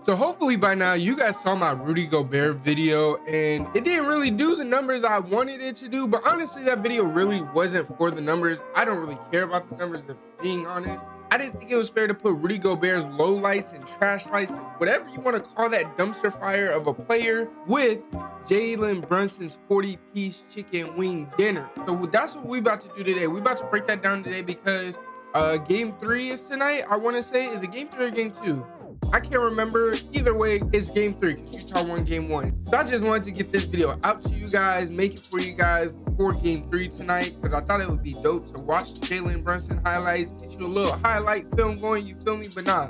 So hopefully by now you guys saw my Rudy Gobert video and it didn't really do the numbers I wanted it to do, but honestly that video really wasn't for the numbers. I don't really care about the numbers, if being honest. I didn't think it was fair to put Rudy Gobert's low lights and trash lights and whatever you want to call that dumpster fire of a player with Jalen Brunson's 40-piece chicken wing dinner. So that's what we about to do today. We about to break that down today because game 3 is tonight. I want to say, is it game 3 or game 2? I can't remember. Either way, it's game 3 because Utah won game 1. So I just wanted to get this video out to you guys, make it for you guys before game 3 tonight, because I thought it would be dope to watch the Jalen Brunson highlights, get you a little highlight film going, you feel me? But nah,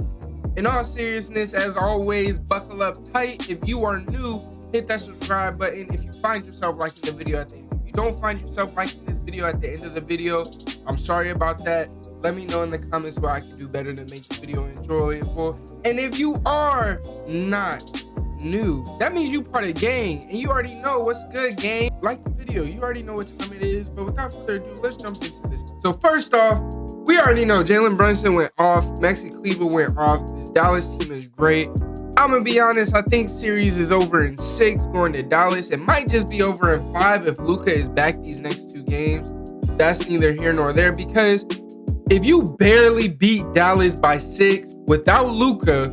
in all seriousness, as always, buckle up tight. If you are new, hit that subscribe button if you find yourself liking the video at the end. If you don't find yourself liking this video at the end of the video, I'm sorry about that. Let me know in the comments what I can do better to make the video enjoyable. And if you are not new, that means you part of gang and you already know what's good, gang. Like the video, you already know what time it is. But without further ado, let's jump into this. So first off, we already know Jalen Brunson went off, Maxi Kleber went off. This Dallas team is great. I'm gonna be honest, I think series is over in 6 going to Dallas. It might just be over in 5 if Luka is back these next 2 games. That's neither here nor there, because if you barely beat Dallas by 6 without Luka,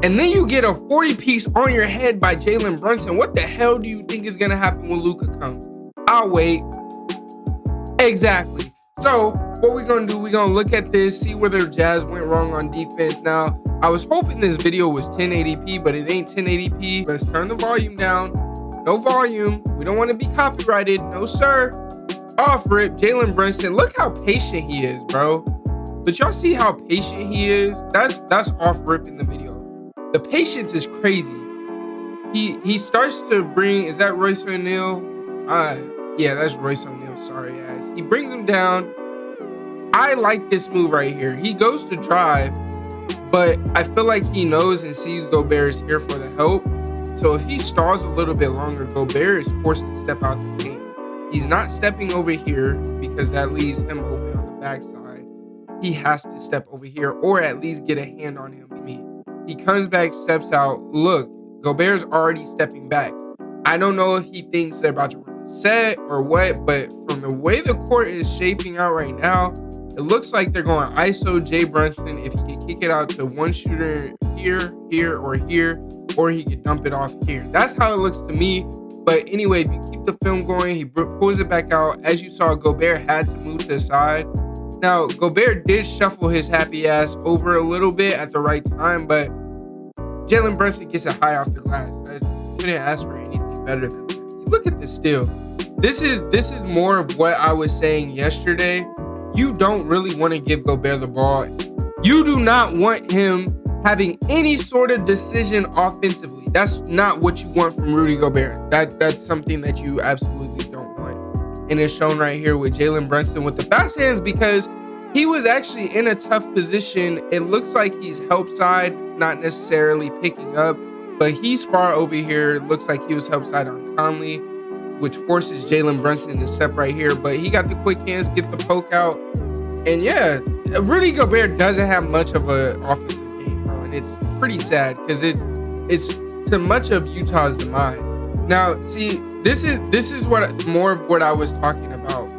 and then you get a 40-piece on your head by Jalen Brunson, what the hell do you think is gonna happen when Luka comes? I'll wait. Exactly. So what we're gonna do, we're gonna look at this, see where the Jazz went wrong on defense. Now, I was hoping this video was 1080p, but it ain't 1080p. Let's turn the volume down. No volume. We don't want to be copyrighted. No, sir. Off rip, Jalen Brunson. Look how patient he is, bro. But y'all see how patient he is? That's off rip in the video. The patience is crazy. He starts to bring, is that Royce O'Neal? Yeah, that's Royce O'Neal. Sorry, guys. He brings him down. I like this move right here. He goes to drive, but I feel like he knows and sees Gobert is here for the help. So if he stalls a little bit longer, Gobert is forced to step out the game. He's not stepping over here because that leaves him open on the backside. He has to step over here or at least get a hand on him. He comes back, steps out. Look, Gobert's already stepping back. I don't know if he thinks they're about to run a set or what, but from the way the court is shaping out right now, it looks like they're going ISO J Brunson. If he can kick it out to one shooter here, or he could dump it off here. That's how it looks to me. But anyway, if you keep the film going, he pulls it back out. As you saw, Gobert had to move to the side. Now, Gobert did shuffle his happy ass over a little bit at the right time, but Jalen Brunson gets it high off the glass. You couldn't ask for anything better than that. Look at this steal. This is more of what I was saying yesterday. You don't really want to give Gobert the ball. You do not want him having any sort of decision offensively. That's not what you want from Rudy Gobert. That's something that you absolutely don't want. And it's shown right here with Jalen Brunson with the fast hands, because he was actually in a tough position. It looks like he's help side, not necessarily picking up, but he's far over here. It looks like he was help side on Conley, which forces Jalen Brunson to step right here. But he got the quick hands, get the poke out. And yeah, Rudy Gobert doesn't have much of an offensive game, bro. And it's pretty sad because it's to much of Utah's demise. Now, see, this is what more of what I was talking about.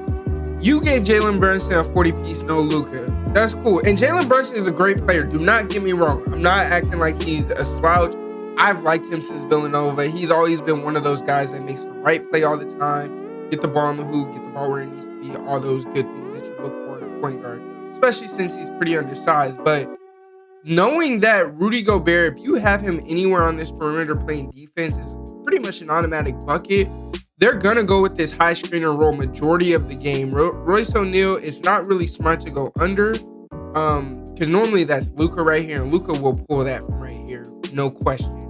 You gave Jalen Brunson a 40-piece, no Luka. That's cool. And Jalen Brunson is a great player. Do not get me wrong. I'm not acting like he's a slouch. I've liked him since Villanova. He's always been one of those guys that makes the right play all the time. Get the ball in the hoop, get the ball where it needs to be. All those good things that you look for in a point guard, especially since he's pretty undersized. But knowing that Rudy Gobert, if you have him anywhere on this perimeter playing defense, is pretty much an automatic bucket. They're going to go with this high screener role majority of the game. Royce O'Neal, it's not really smart to go under because normally that's Luka right here, and Luka will pull that from right here, no question.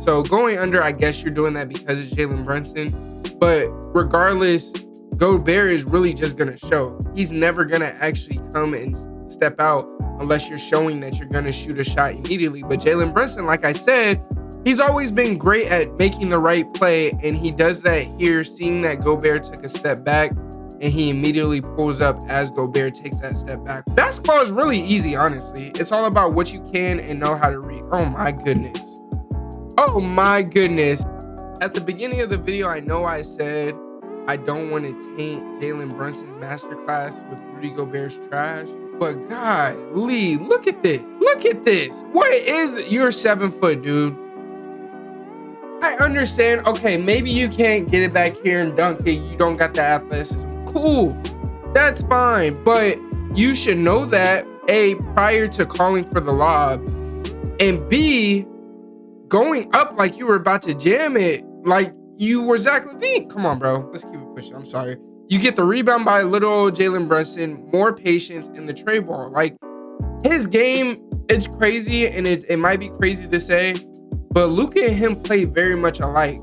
So going under, I guess you're doing that because it's Jalen Brunson. But regardless, Gobert is really just going to show. He's never going to actually come and step out unless you're showing that you're going to shoot a shot immediately. But Jalen Brunson, like I said, he's always been great at making the right play, and he does that here, seeing that Gobert took a step back, and he immediately pulls up as Gobert takes that step back. Basketball is really easy, honestly. It's all about what you can and know how to read. Oh my goodness. Oh my goodness. At the beginning of the video, I know I said I don't want to taint Jalen Brunson's masterclass with Rudy Gobert's trash. But golly, look at this. Look at this. What is it? You're 7 foot, dude. I understand. Okay, maybe you can't get it back here and dunk it. You don't got the athleticism. Cool. That's fine. But you should know that, A, prior to calling for the lob, and B, going up like you were about to jam it, like you were Zach LaVine. Come on, bro. Let's keep it pushing. I'm sorry. You get the rebound by little old Jalen Brunson, more patience in the tray ball. Like, his game, it's crazy, and it might be crazy to say, but Luka and him play very much alike.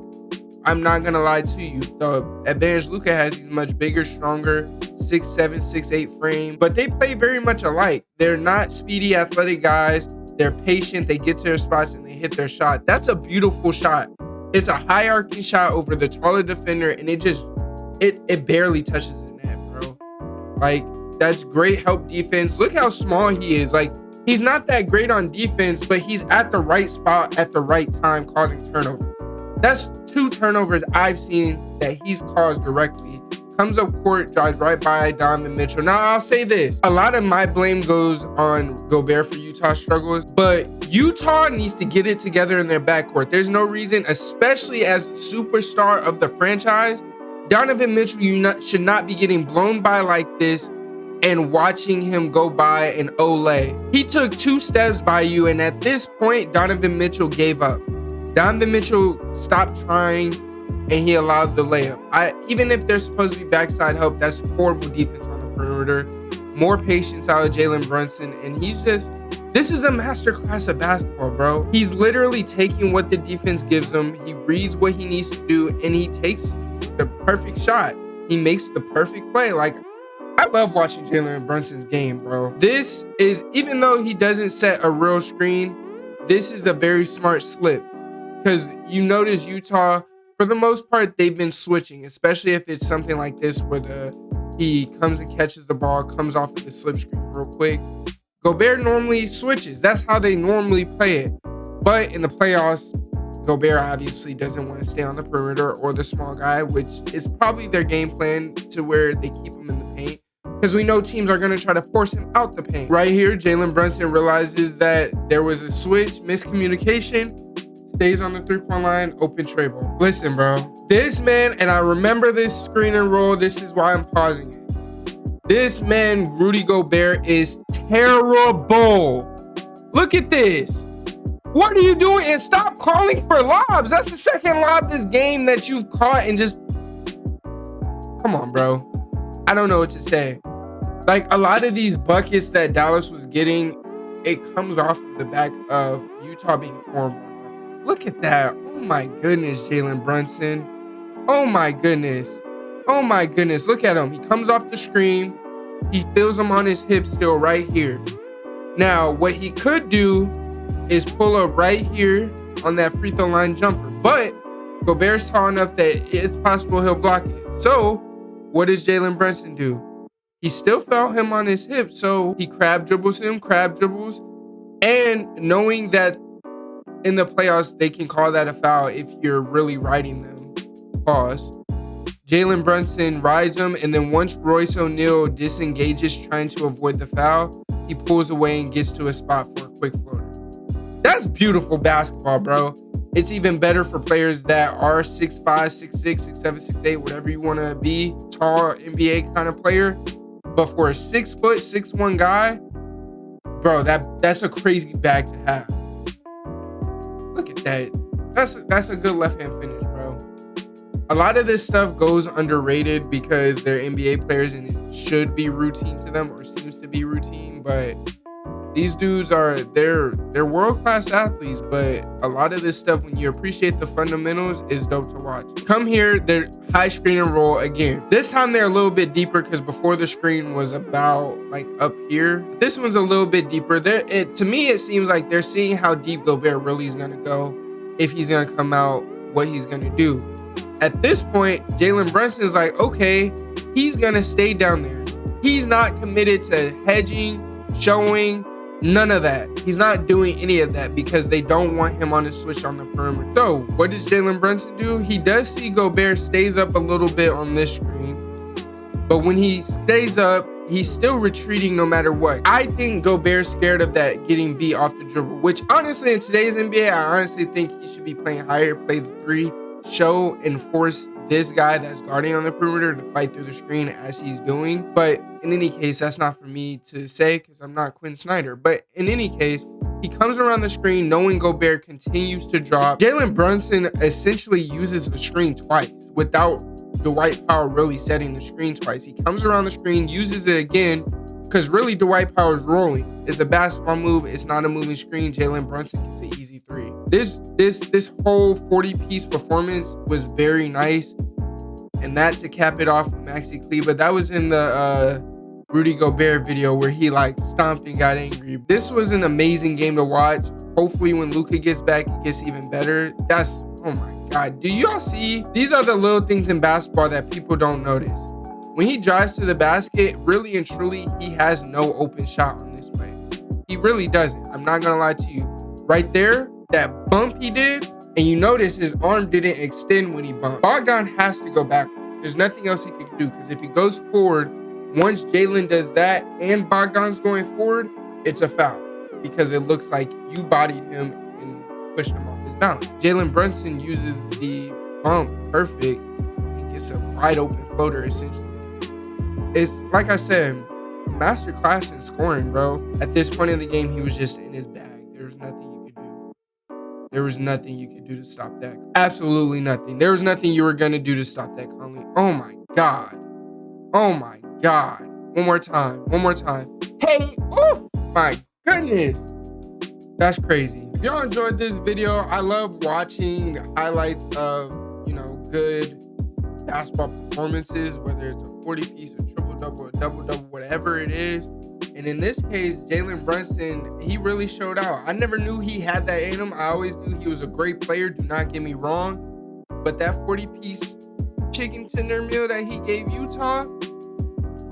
I'm not gonna lie to you. The advantage Luka has, he's much bigger, stronger, 6'7", 6'8" frame, but they play very much alike. They're not speedy, athletic guys. They're patient. They get to their spots and they hit their shot. That's a beautiful shot. It's a high arcing shot over the taller defender, and it barely touches the net, bro. Like, that's great help defense. Look how small he is. Like, he's not that great on defense, but he's at the right spot at the right time, causing turnovers. That's 2 turnovers I've seen that he's caused directly. Comes up court, drives right by Donovan Mitchell. Now, I'll say this. A lot of my blame goes on Gobert for Utah's struggles, but Utah needs to get it together in their backcourt. There's no reason, especially as the superstar of the franchise, Donovan Mitchell, should not be getting blown by like this and watching him go by an Olay. He took 2 steps by you, and at this point, Donovan Mitchell gave up. Donovan Mitchell stopped trying, and he allowed the layup. Even if there's supposed to be backside help, that's horrible defense on the perimeter. More patience out of Jalen Brunson, and this is a masterclass of basketball, bro. He's literally taking what the defense gives him. He reads what he needs to do, and he takes the perfect shot. He makes the perfect play. Like, I love watching Jalen Brunson's game, bro. This is, even though he doesn't set a real screen, this is a very smart slip. Because you notice Utah, for the most part, they've been switching, especially if it's something like this where he comes and catches the ball, comes off of the slip screen real quick. Gobert normally switches. That's how they normally play it. But in the playoffs, Gobert obviously doesn't want to stay on the perimeter or the small guy, which is probably their game plan, to where they keep him in the paint. Because we know teams are going to try to force him out the paint. Right here, Jalen Brunson realizes that there was a switch, miscommunication, stays on the 3-point line, open tray ball. Listen, bro, this man, and I remember this screen and roll, this is why I'm pausing it. This man, Rudy Gobert, is terrible. Look at this. What are you doing? And stop calling for lobs. That's the second lob this game that you've caught, and just, come on, bro. I don't know what to say. Like, a lot of these buckets that Dallas was getting, it comes off of the back of Utah being horrible. Look at that. Oh my goodness, Jalen Brunson. Oh my goodness. Oh my goodness. Look at him. He comes off the screen. He feels him on his hip still right here. Now, what he could do is pull up right here on that free throw line jumper. But Gobert's tall enough that it's possible he'll block it. So, what does Jalen Brunson do? He still felt him on his hip, so he crab dribbles him, and knowing that in the playoffs, they can call that a foul if you're really riding them. Pause. Jalen Brunson rides him, and then once Royce O'Neal disengages trying to avoid the foul, he pulls away and gets to a spot for a quick floater. That's beautiful basketball, bro. It's even better for players that are 6'5", 6'6", 6'7", 6'8", whatever you want to be, tall NBA kind of player. But for a 6 foot, 6'1" guy, bro, that's a crazy bag to have. Look at that. That's a good left-hand finish, bro. A lot of this stuff goes underrated because they're NBA players and it should be routine to them, or seems to be routine, but these dudes they're world-class athletes, but a lot of this stuff, when you appreciate the fundamentals, is dope to watch. Come here, they're high screen and roll again. This time they're a little bit deeper because before the screen was about like up here. This one's a little bit deeper. To me, it seems like they're seeing how deep Gobert really is gonna go, if he's gonna come out, what he's gonna do. At this point, Jalen Brunson is like, okay, he's gonna stay down there. He's not committed to hedging, showing, None of that. He's not doing any of that because they don't want him on the switch on the perimeter. So what does Jalen Brunson do? He does see Gobert stays up a little bit on this screen, but when he stays up, he's still retreating no matter what. I think Gobert's scared of that getting beat off the dribble, which honestly in today's NBA, I honestly think he should be playing higher, play the three, show and force this guy that's guarding on the perimeter to fight through the screen as he's doing. But in any case, that's not for me to say because I'm not Quinn Snyder. But in any case, he comes around the screen knowing Gobert continues to drop. Jalen Brunson essentially uses the screen twice without Dwight Powell really setting the screen twice. He comes around the screen, uses it again, because really Dwight Powell's rolling. It's a basketball move. It's not a moving screen. Jalen Brunson gets an easy three. This whole 40-piece performance was very nice. And that to cap it off with Maxi Kleber. That was in the Rudy Gobert video where he like stomped and got angry. This was an amazing game to watch. Hopefully when Luka gets back, it gets even better. That's, oh my God. Do y'all see? These are the little things in basketball that people don't notice. When he drives to the basket, really and truly, he has no open shot on this play. He really doesn't. I'm not gonna lie to you. Right there, that bump he did, and you notice his arm didn't extend when he bumped. Bogdan has to go backwards. There's nothing else he could do because if he goes forward, once Jalen does that and Bogdan's going forward, it's a foul because it looks like you bodied him and pushed him off his balance. Jalen Brunson uses the bump perfect and gets a wide open floater essentially. It's like I said, masterclass in scoring, bro. At this point in the game, he was just in his bag. There was nothing you could do. There was nothing you could do to stop that. Absolutely nothing. There was nothing you were going to do to stop that, Conley. Oh my God. Oh my God. One more time. One more time. Hey, oh my goodness. That's crazy. If y'all enjoyed this video, I love watching the highlights of, good basketball performances, whether it's a 40-piece, a triple-double, a double-double, whatever it is. And in this case, Jalen Brunson, he really showed out. I never knew he had that in him. I always knew he was a great player. Do not get me wrong. But that 40-piece chicken tender meal that he gave Utah,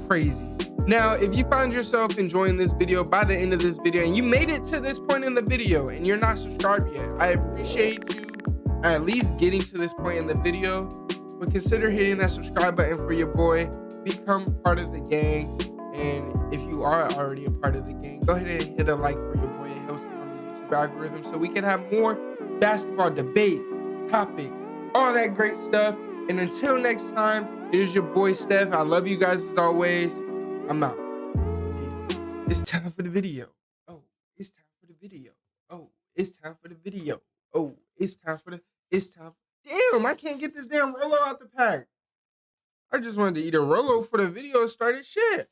crazy. Now, if you find yourself enjoying this video by the end of this video and you made it to this point in the video and you're not subscribed yet, I appreciate you at least getting to this point in the video. But consider hitting that subscribe button for your boy. Become part of the gang. And if you are already a part of the gang, go ahead and hit a like for your boy. It helps me on the YouTube algorithm so we can have more basketball debates, topics, all that great stuff. And until next time, it is your boy Steph. I love you guys as always. I'm out. It's time for the video. Oh, it's time for the video. Oh, it's time for the video. Oh, it's time. Damn, I can't get this damn Rolo out the pack. I just wanted to eat a Rolo for the video started. Shit.